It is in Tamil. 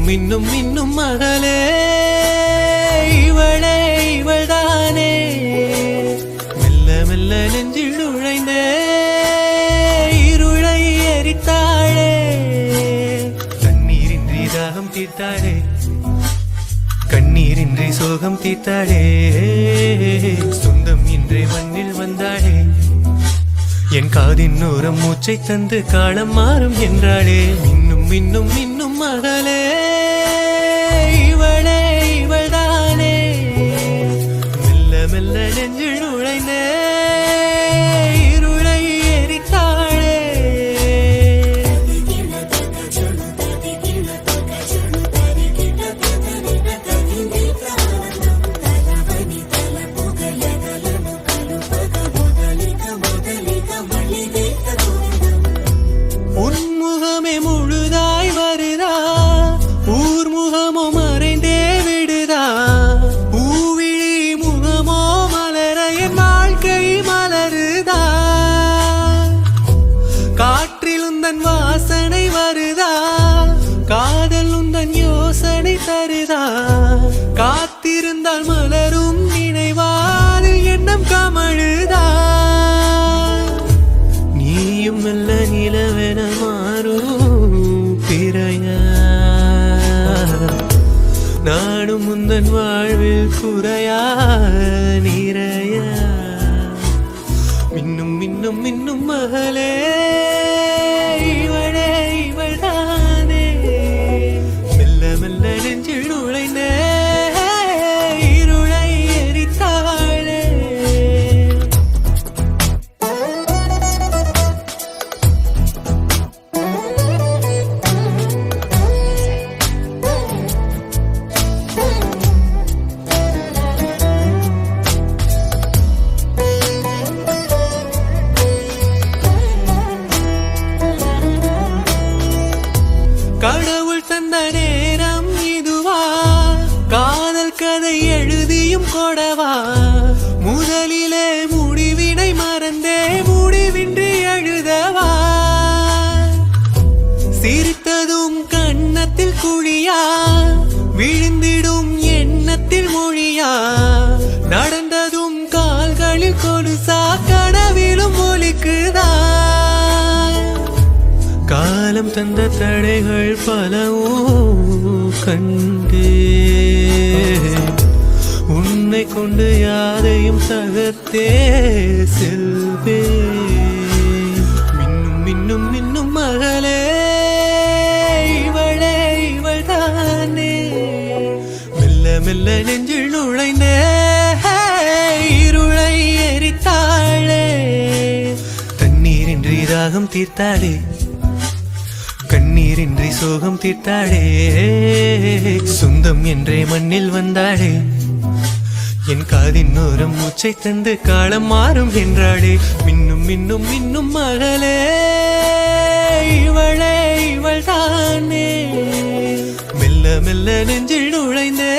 மின்னும் மின்னும் மகளே இவளே இவள்தானே மெல்ல மெல்ல நெஞ்சில் நுழைந்தே இருளை எரித்தாளே கண்ணீரின்றி தாகம் தீர்த்தாளே கண்ணீரின்றி சோகம் தீர்த்தாளே சொந்தம் இன்றே மண்ணில் வந்தாளே என் காதின் ஓரம் மூச்சை தந்து காலம் மாறும் என்றாளே மின்னும் மின்னும் மின்னும் மகளே இவளே இவள்தானே மெல்ல மெல்ல நெஞ்சில் நுழைந்தே இருளை எரித்தாளே உன்முகமே முழுதாய் வருதா ஊர் முகமோ மறைந்தே விடுதா பூவிழி முகமோ மலர என் வாழ்க்கை மலருதா காற்றில் உந்தன் வாசனை வருதா காதல் உந்தன் யோசனை தருதா காத்திருந்தால் மலரும் நினைவாது எண்ணம் கமழுதா நீயும் மெல்ல நிலவென மாறும் பிறையா நானும் முந்தன் வாழ்வில் குறையா நிறையா மின்னும் மின்னும் மின்னும் மகளே இவளே இவள்தானே மெல்ல மெல்ல நெஞ்சில் நுழைந்தே இருளை எரித்தாளே கடவுள் தந்த நேரம் இதுவா காதல் கதை எழுதியும் கொடவா முதலிலே முடிவினை மறந்தே முடிவின்றி எழுதவா சிரித்ததும் கன்னத்தில் குழியா விழுந்திடும் எண்ணத்தில் மொழியா நடந்ததும் கால்களில் கொலுசா கனவிலும் ஒலிக்குதா காலம் தந்த தடைகள் பலவும் கண்டே உன்னை கொண்டு யாரையும் தகர்த்தே செல்வே மின்னும் மின்னும் மின்னும் மகளே இவளே இவள்தானே மெல்ல மெல்ல நெஞ்சில் நுழைந்தே இருளை எரித்தாளே தண்ணீரின்றி தாகம் தீர்த்தாளே கண்ணீரின்றி சோகம் தீர்த்தாளே சொந்தம் என்றே மண்ணில் வந்தாளே என் காதின் ஓரம் மூச்சை தந்து காலம் மாறும் என்றாளே மின்னும் மின்னும் மின்னும் மகளே இவளே இவள்தானே மெல்ல மெல்ல நெஞ்சில் நுழைந்தே